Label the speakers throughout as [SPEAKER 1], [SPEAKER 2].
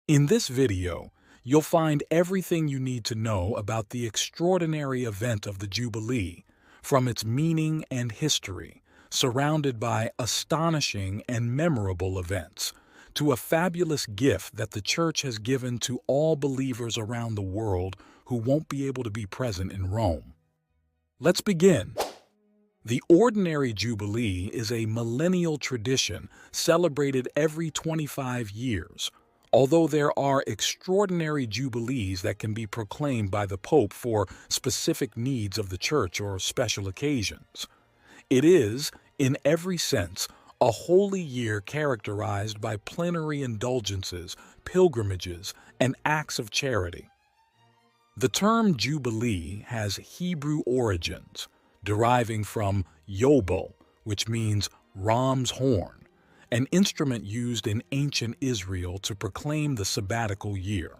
[SPEAKER 1] In this video, you'll find everything you need to know about the extraordinary event of the Jubilee, from its meaning and history, surrounded by astonishing and memorable events, to a fabulous gift that the Church has given to all believers around the world who won't be able to be present in Rome. Let's begin. The ordinary Jubilee is a millennial tradition celebrated every 25 years, although there are extraordinary jubilees that can be proclaimed by the Pope for specific needs of the Church or special occasions. It is, in every sense, a holy year characterized by plenary indulgences, pilgrimages, and acts of charity. The term Jubilee has Hebrew origins, deriving from yobel, which means ram's horn, an instrument used in ancient Israel to proclaim the sabbatical year.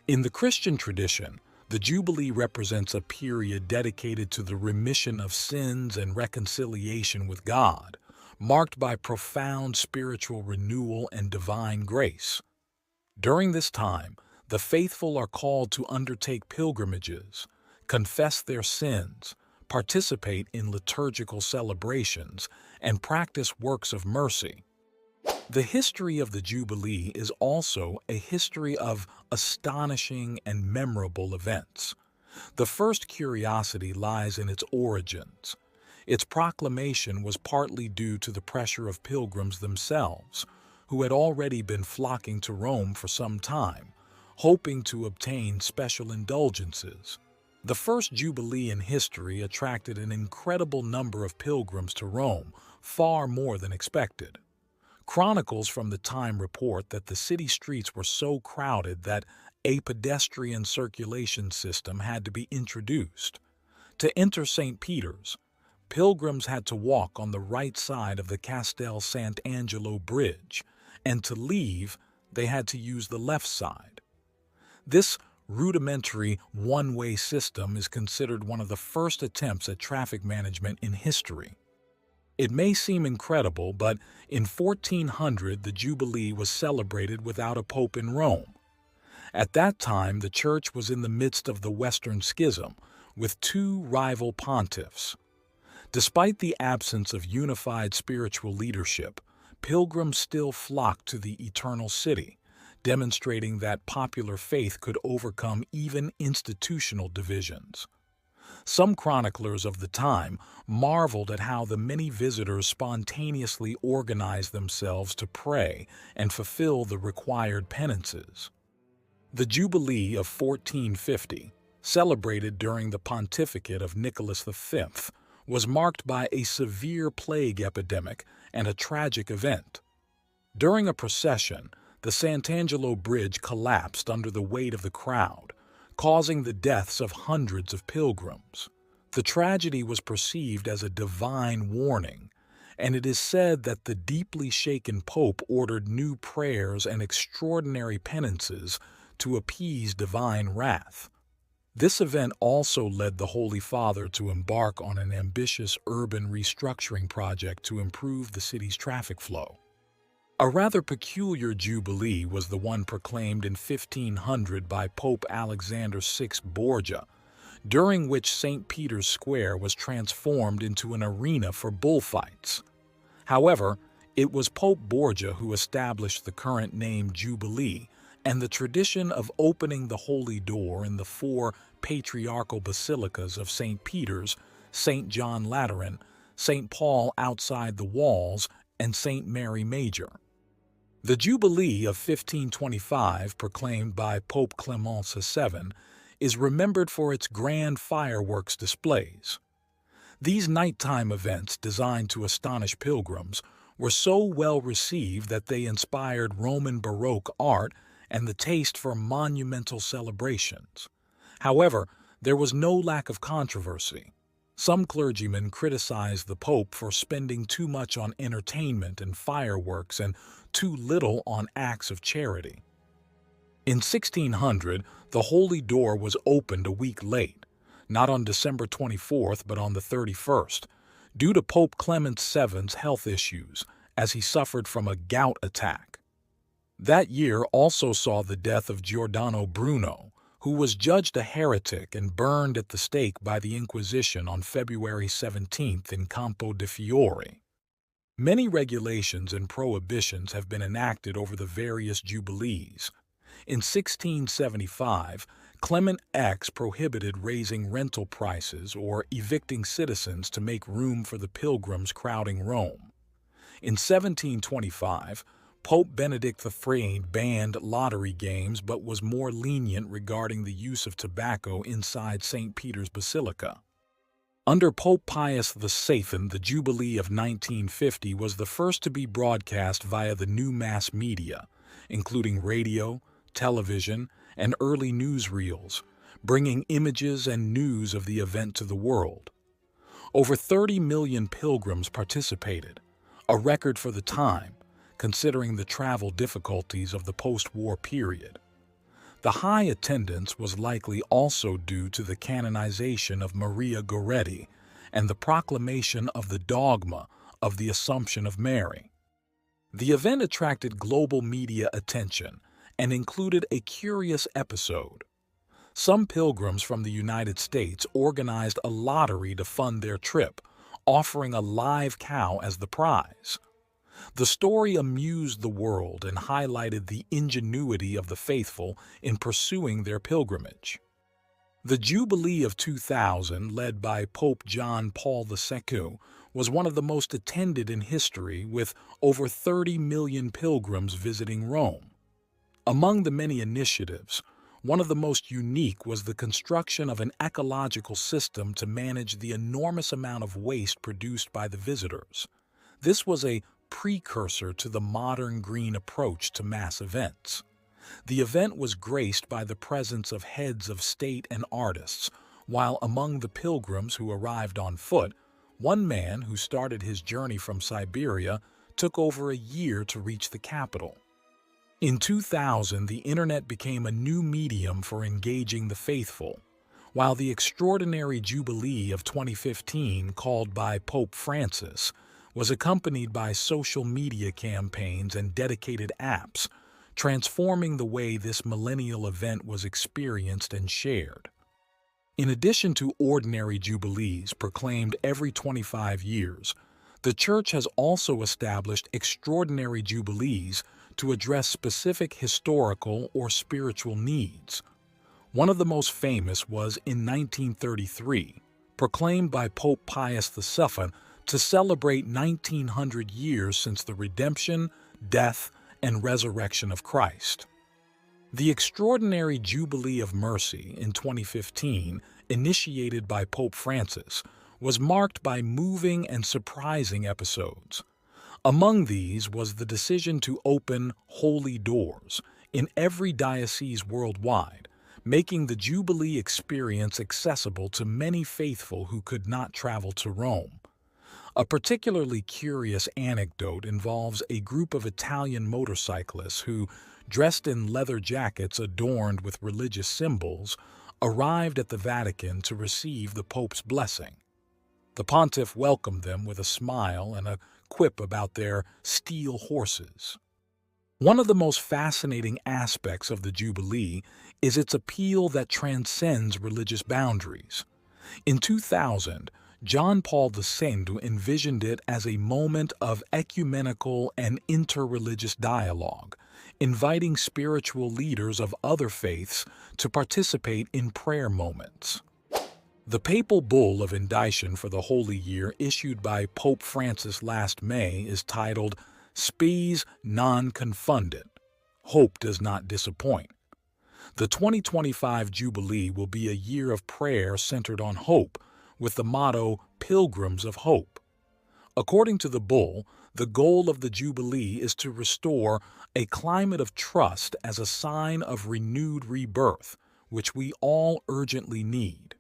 [SPEAKER 1] In the Christian tradition, the Jubilee represents a period dedicated to the remission of sins and reconciliation with God, marked by profound spiritual renewal and divine grace. During this time, the faithful are called to undertake pilgrimages, confess their sins, participate in liturgical celebrations, and practice works of mercy. The history of the Jubilee is also a history of astonishing and memorable events. The first curiosity lies in its origins. Its proclamation was partly due to the pressure of pilgrims themselves, who had already been flocking to Rome for some time, hoping to obtain special indulgences. The first Jubilee in history attracted an incredible number of pilgrims to Rome, far more than expected. Chronicles from the time report that the city streets were so crowded that a pedestrian circulation system had to be introduced. To enter St. Peter's, pilgrims had to walk on the right side of the Castel Sant'Angelo Bridge, and to leave, they had to use the left side. This rudimentary one-way system is considered one of the first attempts at traffic management in history. It may seem incredible, but in 1400 the Jubilee was celebrated without a pope in Rome. At that time, the Church was in the midst of the Western Schism, with two rival pontiffs. Despite the absence of unified spiritual leadership, pilgrims still flocked to the Eternal City, demonstrating that popular faith could overcome even institutional divisions. Some chroniclers of the time marveled at how the many visitors spontaneously organized themselves to pray and fulfill the required penances. The Jubilee of 1450, celebrated during the pontificate of Nicholas V, was marked by a severe plague epidemic and a tragic event. During a procession, the Sant'Angelo Bridge collapsed under the weight of the crowd, causing the deaths of hundreds of pilgrims. The tragedy was perceived as a divine warning, and it is said that the deeply shaken Pope ordered new prayers and extraordinary penances to appease divine wrath. This event also led the Holy Father to embark on an ambitious urban restructuring project to improve the city's traffic flow. A rather peculiar Jubilee was the one proclaimed in 1500 by Pope Alexander VI Borgia, during which St. Peter's Square was transformed into an arena for bullfights. However, it was Pope Borgia who established the current name Jubilee, and the tradition of opening the Holy Door in the four patriarchal basilicas of St. Peter's, St. John Lateran, St. Paul outside the walls, and St. Mary Major. The Jubilee of 1525, proclaimed by Pope Clement VII, is remembered for its grand fireworks displays. These nighttime events, designed to astonish pilgrims, were so well received that they inspired Roman Baroque art and the taste for monumental celebrations. However, there was no lack of controversy. Some clergymen criticized the Pope for spending too much on entertainment and fireworks and too little on acts of charity. In 1600, the Holy Door was opened a week late, not on December 24th but on the 31st, due to Pope Clement VII's health issues, as he suffered from a gout attack. That year also saw the death of Giordano Bruno, who was judged a heretic and burned at the stake by the Inquisition on February 17th in Campo de Fiore. Many regulations and prohibitions have been enacted over the various jubilees. In 1675, Clement X prohibited raising rental prices or evicting citizens to make room for the pilgrims crowding Rome. In 1725, Pope Benedict XIII banned lottery games but was more lenient regarding the use of tobacco inside St. Peter's Basilica. Under Pope Pius II, the Jubilee of 1950 was the first to be broadcast via the new mass media, including radio, television, and early newsreels, bringing images and news of the event to the world. Over 30 million pilgrims participated, a record for the time, considering the travel difficulties of the post-war period. The high attendance was likely also due to the canonization of Maria Goretti and the proclamation of the dogma of the Assumption of Mary. The event attracted global media attention and included a curious episode. Some pilgrims from the United States organized a lottery to fund their trip, offering a live cow as the prize. The story amused the world and highlighted the ingenuity of the faithful in pursuing their pilgrimage. The Jubilee of 2000, led by Pope John Paul II, was one of the most attended in history, with over 30 million pilgrims visiting Rome. Among the many initiatives, one of the most unique was the construction of an ecological system to manage the enormous amount of waste produced by the visitors. This was a precursor to the modern green approach to mass events. The event was graced by the presence of heads of state and artists, while among the pilgrims who arrived on foot, one man who started his journey from Siberia took over a year to reach the capital. In 2000, the internet became a new medium for engaging the faithful, while the extraordinary Jubilee of 2015, called by Pope Francis, was accompanied by social media campaigns and dedicated apps, transforming the way this millennial event was experienced and shared. In addition to ordinary jubilees proclaimed every 25 years, the Church has also established extraordinary jubilees to address specific historical or spiritual needs. One of the most famous was in 1933, proclaimed by Pope Pius VII to celebrate 1900 years since the redemption, death, and resurrection of Christ. The extraordinary Jubilee of Mercy in 2015, initiated by Pope Francis, was marked by moving and surprising episodes. Among these was the decision to open holy doors in every diocese worldwide, making the Jubilee experience accessible to many faithful who could not travel to Rome. A particularly curious anecdote involves a group of Italian motorcyclists who, dressed in leather jackets adorned with religious symbols, arrived at the Vatican to receive the Pope's blessing. The pontiff welcomed them with a smile and a quip about their steel horses. One of the most fascinating aspects of the Jubilee is its appeal that transcends religious boundaries. In 2000, John Paul II envisioned it as a moment of ecumenical and interreligious dialogue, inviting spiritual leaders of other faiths to participate in prayer moments. The papal bull of indiction for the Holy Year issued by Pope Francis last May is titled Spes non confundit. Hope does not disappoint. The 2025 Jubilee will be a year of prayer centered on hope, with the motto Pilgrims of Hope. According to the bull, the goal of the Jubilee is to restore a climate of trust as a sign of renewed rebirth, which we all urgently need.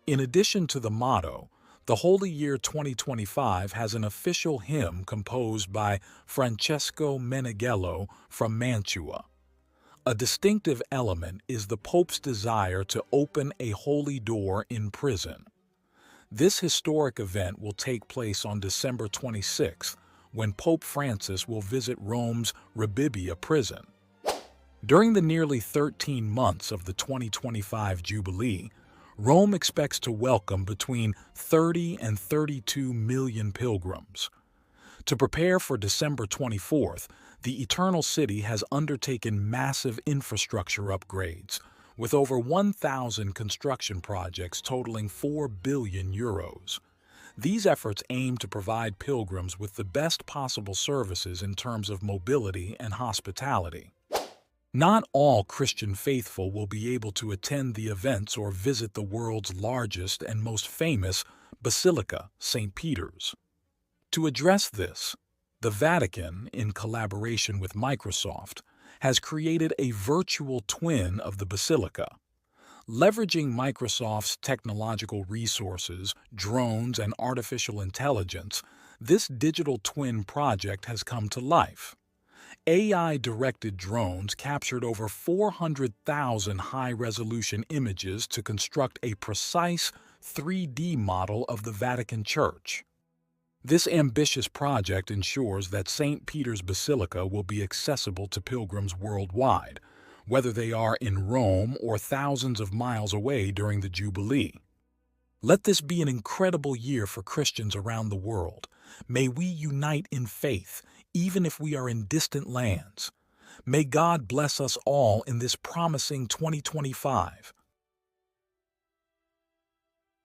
[SPEAKER 1] In addition to the motto, the Holy Year 2025 has an official hymn composed by Francesco Meneghello from Mantua. A distinctive element is the Pope's desire to open a holy door in prison. This historic event will take place on December 26th, when Pope Francis will visit Rome's Rebibbia prison. During the nearly 13 months of the 2025 Jubilee, Rome expects to welcome between 30 and 32 million pilgrims. To prepare for December 24th, the Eternal City has undertaken massive infrastructure upgrades, with over 1,000 construction projects totaling €4 billion. These efforts aim to provide pilgrims with the best possible services in terms of mobility and hospitality. Not all Christian faithful will be able to attend the events or visit the world's largest and most famous Basilica, St. Peter's. To address this, the Vatican, in collaboration with Microsoft, has created a virtual twin of the Basilica. Leveraging Microsoft's technological resources, drones, and artificial intelligence, this digital twin project has come to life. AI-directed drones captured over 400,000 high-resolution images to construct a precise 3D model of the Vatican Church. This ambitious project ensures that St. Peter's Basilica will be accessible to pilgrims worldwide, whether they are in Rome or thousands of miles away during the Jubilee. Let this be an incredible year for Christians around the world. May we unite in faith, even if we are in distant lands. May God bless us all in this promising 2025.